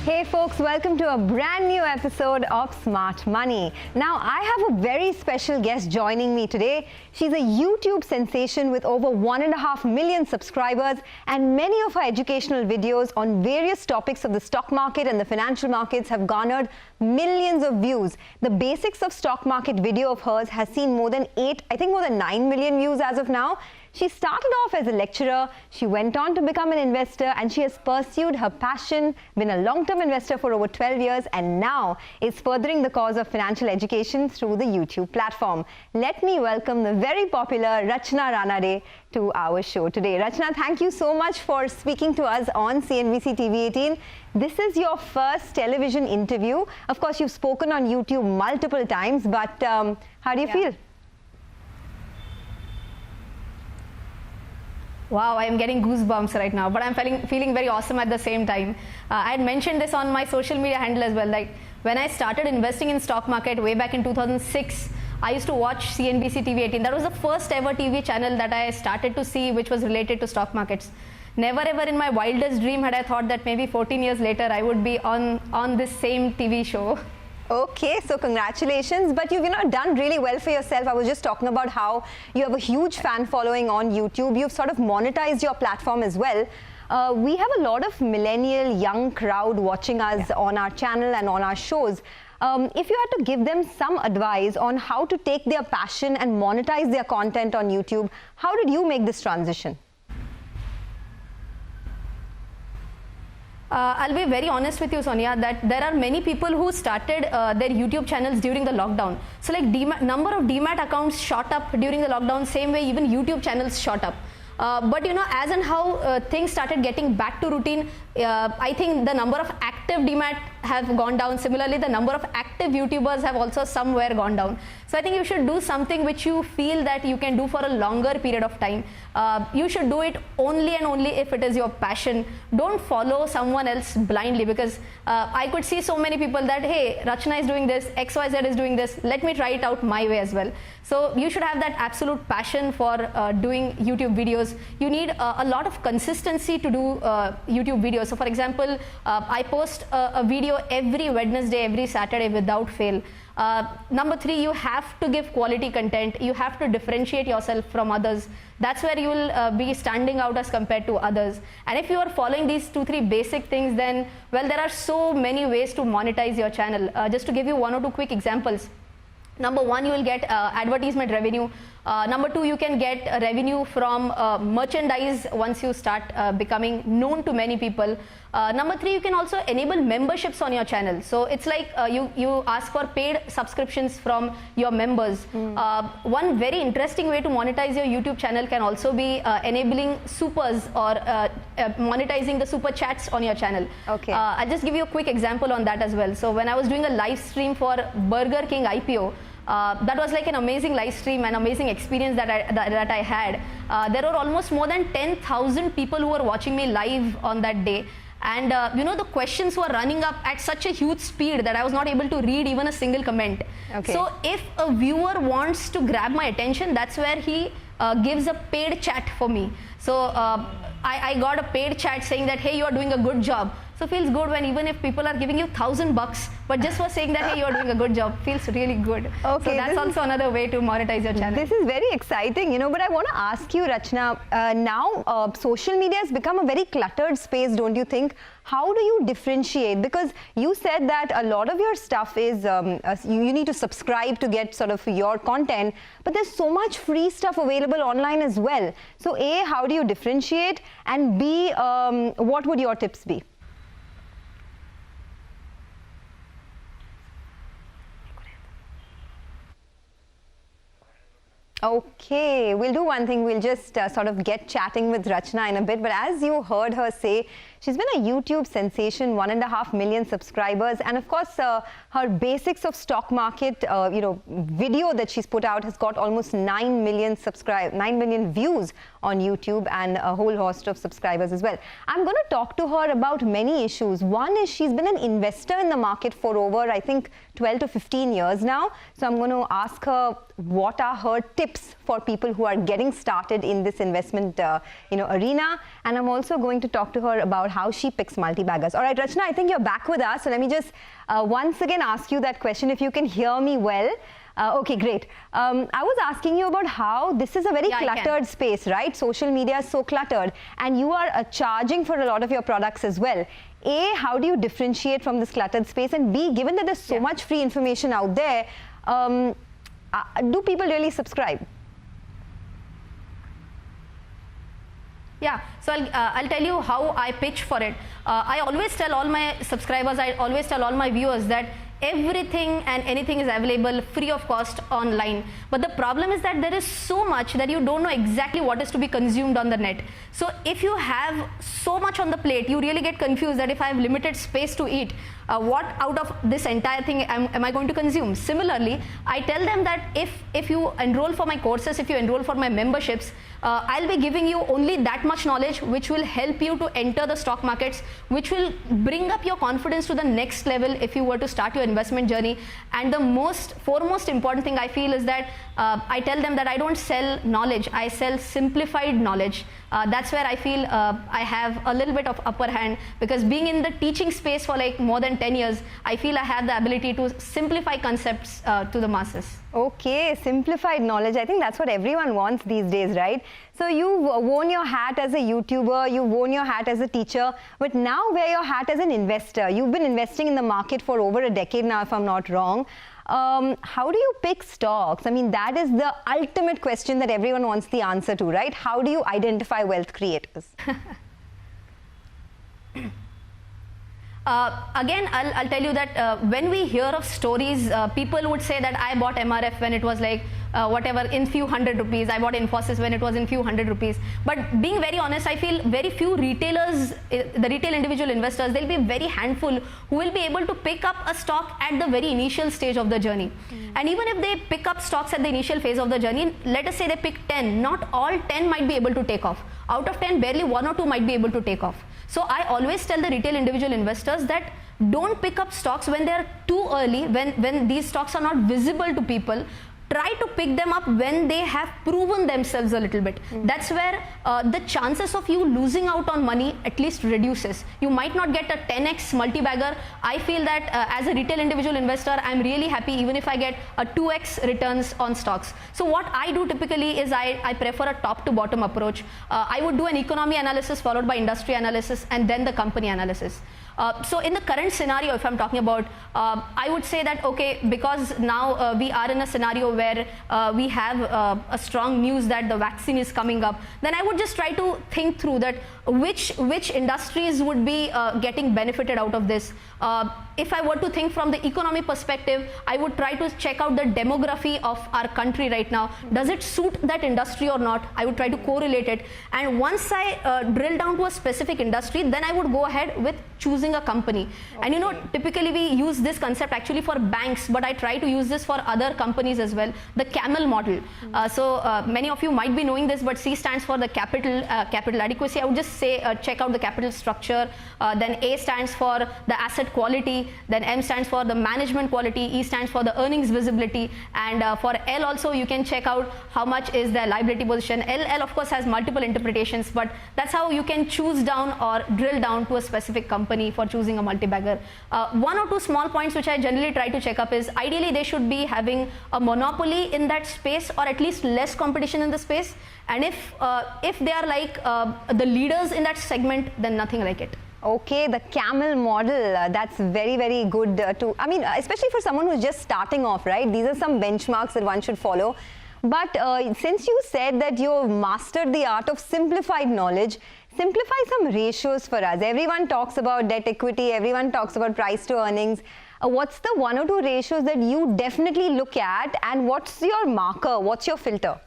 Hey folks, welcome to a brand new episode of Smart Money. Now I have a very special guest joining me today. She's a YouTube sensation with over 1.5 million subscribers, and many of her educational videos on various topics of the stock market and the financial markets have garnered millions of views. The basics of stock market video of hers has seen more than 9 million views as of now. She started off as a lecturer, she went on to become an investor, and she has pursued her passion, been a long-term investor for over 12 years, and now is furthering the cause of financial education through the YouTube platform. Let me welcome the very popular Rachna Ranade to our show today. Rachna, thank you so much for speaking to us on CNBC TV 18. This is your first television interview. Of course, you've spoken on YouTube multiple times, but how do you feel? Wow, I am getting goosebumps right now, but I'm feeling very awesome at the same time. I had mentioned this on my social media handle as well. Like when I started investing in stock market way back in 2006, I used to watch CNBC TV 18. That was the first ever TV channel that I started to see which was related to stock markets. Never ever in my wildest dream had I thought that maybe 14 years later I would be on this same TV show. Okay, so congratulations, but you've done really well for yourself. I was just talking about how you have a huge fan following on YouTube. You've sort of monetized your platform as well. We have a lot of millennial young crowd watching us on our channel and on our shows. If you had to give them some advice on how to take their passion and monetize their content on YouTube, how did you make this transition? I'll be very honest with you, Sonia, that there are many people who started their YouTube channels during the lockdown. So like number of Demat accounts shot up during the lockdown, same way even YouTube channels shot up. But as and how things started getting back to routine, I think the number of active Demat have gone down. Similarly, the number of active YouTubers have also somewhere gone down. So I think you should do something which you feel that you can do for a longer period of time. You should do it only and only if it is your passion. Don't follow someone else blindly, because I could see so many people that, hey, Rachna is doing this, XYZ is doing this, let me try it out my way as well. So you should have that absolute passion for doing YouTube videos. You need a lot of consistency to do YouTube videos. So for example, I post a video every Wednesday, every Saturday without fail. Number 3, you have to give quality content. You have to differentiate yourself from others. That's where you will be standing out as compared to others. And if you are following these 2-3 basic things, then, well, there are so many ways to monetize your channel. Just to give you 1 or 2 quick examples. Number 1, you will get advertisement revenue. Number 2, you can get revenue from merchandise once you start becoming known to many people. Number 3, you can also enable memberships on your channel. So it's like you ask for paid subscriptions from your members. One very interesting way to monetize your YouTube channel can also be enabling supers or monetizing the super chats on your channel. Okay. I'll just give you a quick example on that as well. So when I was doing a live stream for Burger King IPO, that was like an amazing live stream, an amazing experience that I had. There were almost more than 10,000 people who were watching me live on that day. And the questions were running up at such a huge speed that I was not able to read even a single comment. Okay. So if a viewer wants to grab my attention, that's where he gives a paid chat for me. So I got a paid chat saying that, hey, you are doing a good job. So feels good when even if people are giving you $1,000, but just for saying that, hey, you are doing a good job, feels really good. Okay, so that's also another way to monetize your channel. This is very exciting, but I want to ask you, Rachna, now social media has become a very cluttered space, don't you think? How do you differentiate? Because you said that a lot of your stuff is, you need to subscribe to get sort of your content, but there's so much free stuff available online as well. So A, how do you differentiate? And B, what would your tips be? Okay, we'll do one thing. We'll just sort of get chatting with Rachna in a bit. But as you heard her say, she's been a YouTube sensation, 1.5 million subscribers. And of course, her basics of stock market, video that she's put out has got almost 9 million views on YouTube and a whole host of subscribers as well. I'm going to talk to her about many issues. One is she's been an investor in the market for over, I think, 12 to 15 years now. So I'm going to ask her what are her tips for people who are getting started in this investment arena. And I'm also going to talk to her about how she picks multi-baggers. All right, Rachna, I think you're back with us. So let me just once again ask you that question, if you can hear me well. Okay, great. I was asking you about how this is a very cluttered space, right? Social media is so cluttered, and you are charging for a lot of your products as well. A, how do you differentiate from this cluttered space? And B, given that there's so much free information out there, do people really subscribe? Yeah, so I'll tell you how I pitch for it. I always tell all my subscribers, I always tell all my viewers that everything and anything is available free of cost online. But the problem is that there is so much that you don't know exactly what is to be consumed on the net. So if you have so much on the plate, you really get confused that if I have limited space to eat, what out of this entire thing am I going to consume? Similarly, I tell them that if you enroll for my courses, if you enroll for my memberships, I'll be giving you only that much knowledge which will help you to enter the stock markets, which will bring up your confidence to the next level if you were to start your investment journey. And the foremost important thing I feel is that I tell them that I don't sell knowledge, I sell simplified knowledge. That's where I feel I have a little bit of upper hand, because being in the teaching space for like more than 10 years, I feel I have the ability to simplify concepts to the masses. Okay, simplified knowledge. I think that's what everyone wants these days, right? So you've worn your hat as a YouTuber, you've worn your hat as a teacher, but now wear your hat as an investor. You've been investing in the market for over a decade now, if I'm not wrong. How do you pick stocks? I mean, that is the ultimate question that everyone wants the answer to, right? How do you identify wealth creators? Again, I'll tell you that when we hear of stories, people would say that I bought MRF when it was like whatever in few hundred rupees. I bought Infosys when it was in few hundred rupees. But being very honest, I feel very few retailers, the retail individual investors, they'll be very handful who will be able to pick up a stock at the very initial stage of the journey. And even if they pick up stocks at the initial phase of the journey, let us say they pick 10, not all 10 might be able to take off. Out of 10, barely 1 or 2 might be able to take off. So I always tell the retail individual investors that don't pick up stocks when they're too early, when these stocks are not visible to people. Try to pick them up when they have proven themselves a little bit. That's where the chances of you losing out on money at least reduces. You might not get a 10x multi-bagger. I feel that as a retail individual investor, I'm really happy even if I get a 2x returns on stocks. So what I do typically is I prefer a top to bottom approach. I would do an economy analysis followed by industry analysis and then the company analysis. So in the current scenario, if I'm talking about, I would say that, okay, because now we are in a scenario where we have a strong news that the vaccine is coming up, then I would just try to think through that which industries would be getting benefited out of this. If I were to think from the economy perspective, I would try to check out the demography of our country right now. Does it suit that industry or not? I would try to correlate it. And once I drill down to a specific industry, then I would go ahead with choosing a company. Okay. And you know, typically we use this concept actually for banks, but I try to use this for other companies as well. The camel model. So many of you might be knowing this, but C stands for the capital adequacy. I would just say check out the capital structure. Then A stands for the asset quality. Then M stands for the management quality. E stands for the earnings visibility. And for L also you can check out how much is their liability position. L of course has multiple interpretations, but that's how you can choose down or drill down to a specific company for choosing a multi-bagger. 1 or 2 small points which I generally try to check up is ideally they should be having a monopoly in that space or at least less competition in the space. And if they are like the leaders in that segment, then nothing like it. Okay, the camel model, that's very, very good to, I mean, especially for someone who's just starting off, right? These are some benchmarks that one should follow. But since you said that you've mastered the art of simplified knowledge, simplify some ratios for us. Everyone talks about debt equity, everyone talks about price to earnings. What's the 1 or 2 ratios that you definitely look at, and what's your marker, what's your filter?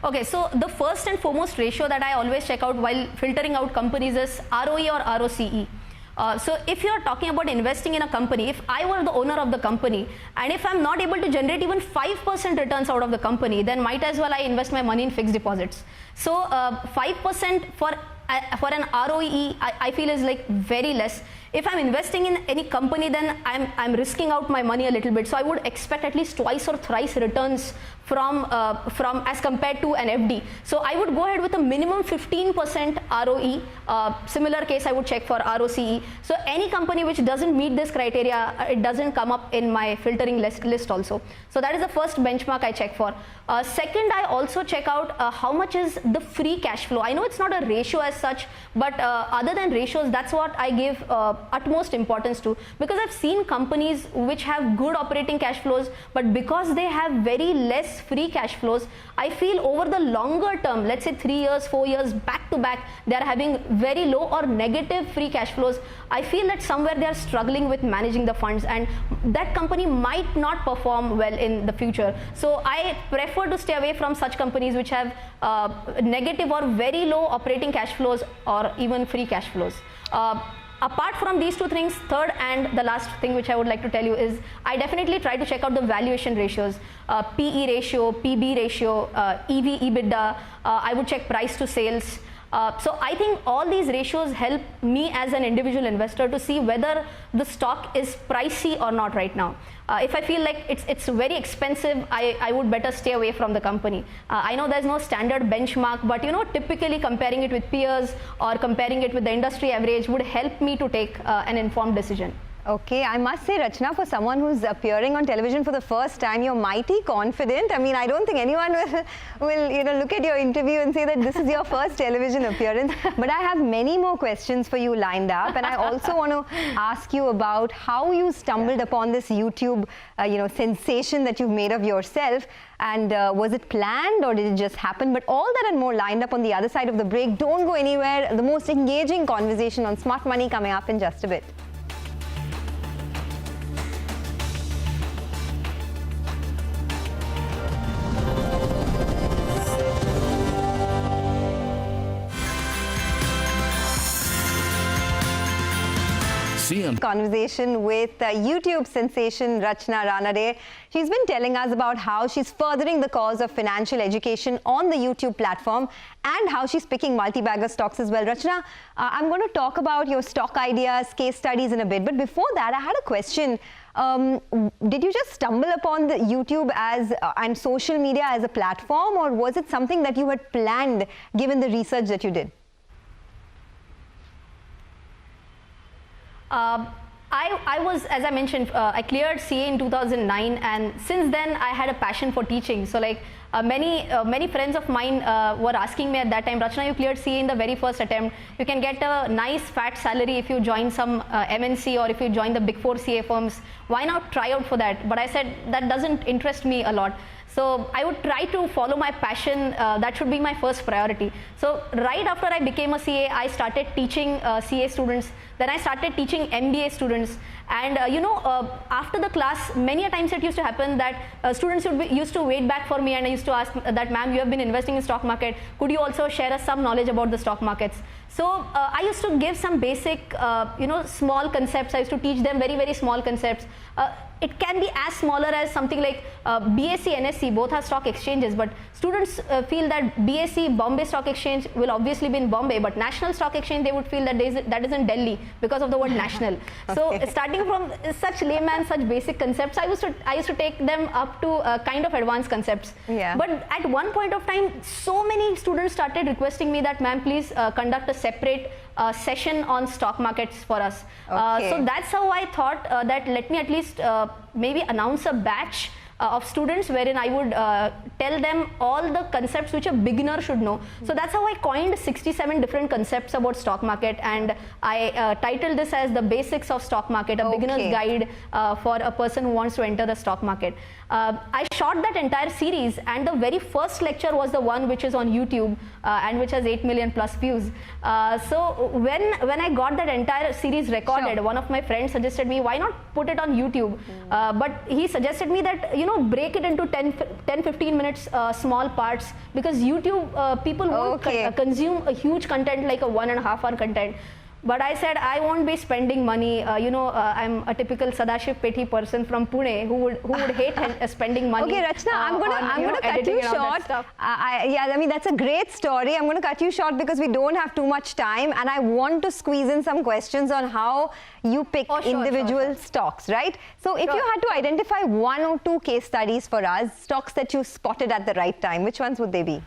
Okay, so the first and foremost ratio that I always check out while filtering out companies is ROE or ROCE. So if you are talking about investing in a company, if I were the owner of the company and if I'm not able to generate even 5% returns out of the company, then might as well I invest my money in fixed deposits. So 5% for an ROE I feel is like very less. If I'm investing in any company, then I'm risking out my money a little bit. So I would expect at least twice or thrice returns from as compared to an FD. So I would go ahead with a minimum 15% ROE. Similar case, I would check for ROCE. So any company which doesn't meet this criteria, it doesn't come up in my filtering list also. So that is the first benchmark I check for. Second, I also check out how much is the free cash flow. I know it's not a ratio as such, but other than ratios, that's what I give utmost importance to, because I've seen companies which have good operating cash flows, but because they have very less free cash flows, I feel over the longer term, let's say 3 years, 4 years back to back, they are having very low or negative free cash flows. I feel that somewhere they are struggling with managing the funds, and that company might not perform well in the future. So I prefer to stay away from such companies which have negative or very low operating cash flows or even free cash flows. Apart from these two things, third and the last thing which I would like to tell you is I definitely try to check out the valuation ratios, PE ratio, PB ratio, EV, EBITDA. I would check price to sales. So I think all these ratios help me as an individual investor to see whether the stock is pricey or not right now. If I feel like it's very expensive, I would better stay away from the company. I know there's no standard benchmark, but typically comparing it with peers or comparing it with the industry average would help me to take an informed decision. Okay, I must say, Rachna, for someone who's appearing on television for the first time, you're mighty confident. I mean, I don't think anyone will look at your interview and say that this is your first television appearance. But I have many more questions for you lined up, and I also want to ask you about how you stumbled upon this YouTube, sensation that you've made of yourself. And was it planned or did it just happen? But all that and more lined up on the other side of the break. Don't go anywhere. The most engaging conversation on Smart Money coming up in just a bit. Conversation with YouTube sensation Rachna Ranade. She's been telling us about how she's furthering the cause of financial education on the YouTube platform and how she's picking multi-bagger stocks as well. Rachna, I'm going to talk about your stock ideas, case studies in a bit, but before that I had a question. Did you just stumble upon the YouTube and social media as a platform, or was it something that you had planned given the research that you did? I was, as I mentioned, I cleared CA in 2009, and since then I had a passion for teaching. So like many friends of mine were asking me at that time, Rachna, you cleared CA in the very first attempt. You can get a nice fat salary if you join some MNC or if you join the big 4 CA firms. Why not try out for that? But I said that doesn't interest me a lot. So I would try to follow my passion. That should be my first priority. So right after I became a CA, I started teaching CA students. Then I started teaching MBA students. And after the class, many a times it used to happen that students used to wait back for me, and I used to ask that, ma'am, you have been investing in stock market. Could you also share us some knowledge about the stock markets? So I used to give some basic, small concepts. I used to teach them very, very small concepts. It can be as smaller as something like BSE, NSE, both are stock exchanges, but students feel that BSE, Bombay Stock Exchange, will obviously be in Bombay, but National Stock Exchange, they would feel that that is in Delhi because of the word national. So starting from such layman, such basic concepts, I used to take them up to kind of advanced concepts. Yeah. But at one point of time, so many students started requesting me that, ma'am, please conduct a separate session on stock markets for us. Okay. So that's how I thought that let me at least maybe announce a batch of students wherein I would tell them all the concepts which a beginner should know. So that's how I coined 67 different concepts about stock market, and I titled this as the basics of stock market, a beginner's guide for a person who wants to enter the stock market. I shot that entire series, and the very first lecture was the one which is on YouTube and which has 8 million plus views. So when I got that entire series recorded, one of my friends suggested me, why not put it on YouTube? But he suggested me that, break it into 10-15 minutes small parts, because YouTube people won't consume a huge content like a 1.5 hour content. But I said I won't be spending money. I'm a typical Sadashiv Pethi person from Pune who would hate spending money. Okay, Rachna, I'm gonna cut you short. I mean, that's a great story. I'm going to cut you short because we don't have too much time, and I want to squeeze in some questions on how you pick individual stocks, right? So, if you had to identify 1 or 2 case studies for us, stocks that you spotted at the right time, which ones would they be?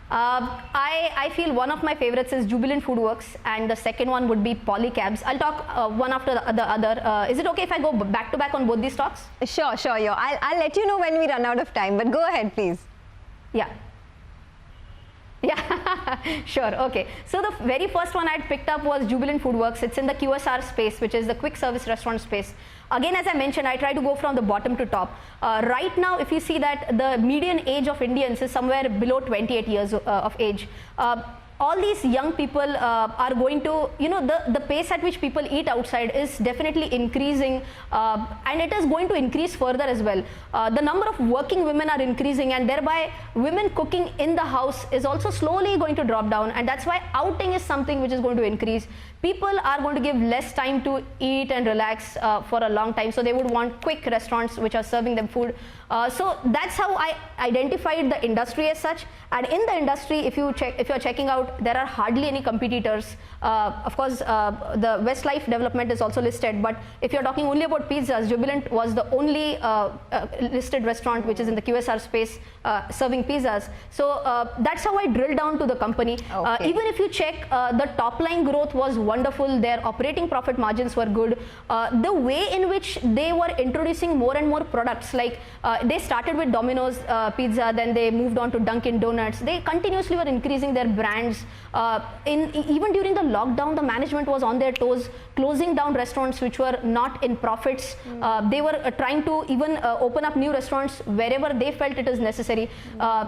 I feel one of my favorites is Jubilant FoodWorks, and the second one would be Polycabs. I'll talk one after the other. Is it okay if I go back to back on both these stocks? Sure. I'll let you know when we run out of time, but go ahead, please. Yeah, sure. Okay. So the very first one I'd picked up was Jubilant FoodWorks. It's in the QSR space, which is the quick service restaurant space. Again, as I mentioned, I try to go from the bottom to top. Right now, if you see that the median age of Indians is somewhere below 28 years of age. All these young people are going to, the pace at which people eat outside is definitely increasing, and it is going to increase further as well. The number of working women are increasing, and thereby women cooking in the house is also slowly going to drop down, and that's why outing is something which is going to increase. People are going to give less time to eat and relax for a long time, so they would want quick restaurants which are serving them food. So that's how I identified the industry as such. And in the industry, if you're checking out, there are hardly any competitors. Of course, the Westlife Development is also listed, but if you're talking only about pizzas, Jubilant was the only listed restaurant which is in the QSR space serving pizzas. So that's how I drilled down to the company. Okay. Even if you check, the top line growth was wonderful. Their operating profit margins were good. The way in which they were introducing more and more products, like they started with Domino's Pizza, then they moved on to Dunkin' Donuts. They continuously were increasing their brands. Even during the lockdown, the management was on their toes, closing down restaurants which were not in profits. They were trying to even open up new restaurants wherever they felt it is necessary.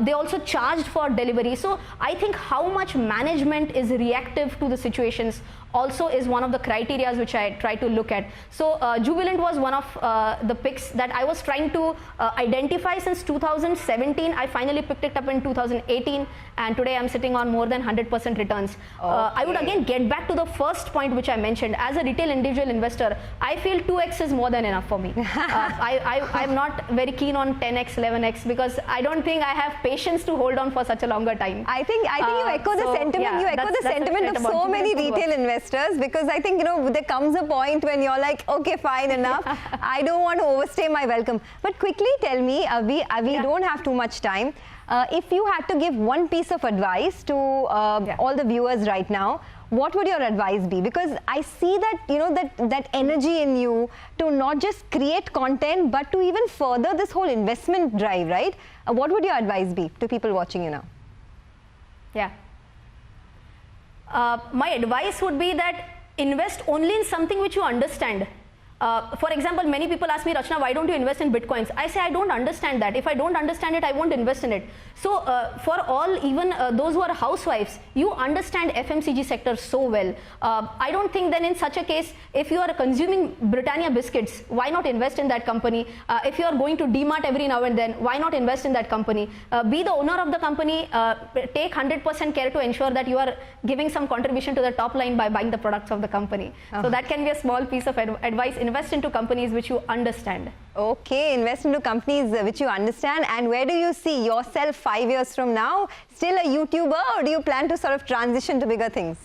They also charged for delivery. So I think how much management is reactive to the situations also is one of the criteria which I try to look at. So Jubilant was one of the picks that I was trying to identify since 2017. I finally picked it up in 2018, and today I'm sitting on more than 100% returns. I would again get back to the first point which I mentioned. As a retail individual investor, I feel 2x is more than enough for me. I'm not very keen on 10x, 11x because I don't think I have patience to hold on for such a longer time. I think you echo the sentiment. Yeah, you echo the sentiment of so many retail investors, because I think there comes a point when you're like, okay, fine, enough. I don't want to overstay my welcome. But quickly tell me, we don't have too much time. If you had to give one piece of advice to all the viewers right now, what would your advice be? Because I see that that energy in you to not just create content but to even further this whole investment drive, right? What would your advice be to people watching you now? Yeah. My advice would be that invest only in something which you understand. For example, many people ask me, Rachna, why don't you invest in Bitcoins? I say, I don't understand that. If I don't understand it, I won't invest in it. So for all, even those who are housewives, you understand FMCG sector so well. I don't think then in such a case, if you are consuming Britannia biscuits, why not invest in that company? If you are going to DMart every now and then, why not invest in that company? Be the owner of the company, take 100% care to ensure that you are giving some contribution to the top line by buying the products of the company. So that can be a small piece of advice. Invest into companies which you understand. Okay, invest into companies which you understand. And where do you see yourself 5 years from now? Still a YouTuber, or do you plan to sort of transition to bigger things?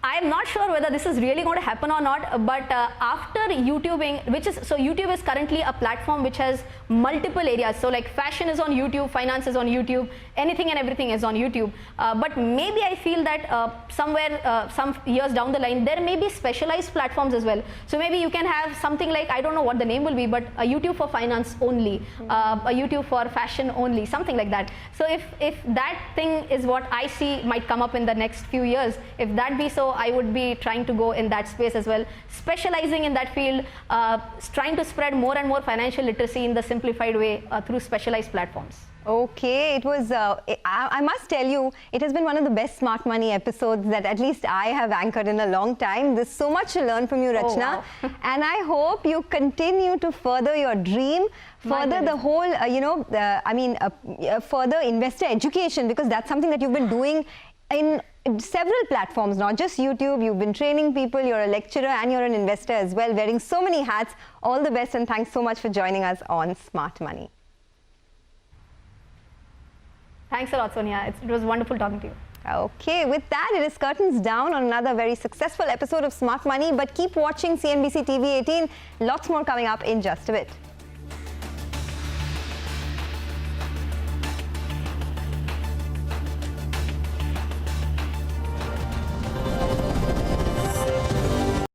I'm not sure whether this is really going to happen or not, but after YouTubing, so YouTube is currently a platform which has multiple areas. So like fashion is on YouTube, finance is on YouTube, anything and everything is on YouTube. But maybe I feel that somewhere, some years down the line, there may be specialized platforms as well. So maybe you can have something like, I don't know what the name will be, but a YouTube for finance only, a YouTube for fashion only, something like that. So if that thing is what I see might come up in the next few years, if that be so, I would be trying to go in that space as well, specializing in that field, trying to spread more and more financial literacy in the simplified way through specialized platforms. Okay, it was, I must tell you, it has been one of the best Smart Money episodes that at least I have anchored in a long time. There's so much to learn from you, Rachna. Wow. And I hope you continue to further your dream, further the whole, further investor education, because that's something that you've been doing in several platforms, not just YouTube. You've been training people, you're a lecturer and you're an investor as well, wearing so many hats. All the best and thanks so much for joining us on Smart Money. Thanks a lot, Sonia. It was wonderful talking to you. Okay, with that, it is curtains down on another very successful episode of Smart Money. But keep watching CNBC TV 18. Lots more coming up in just a bit.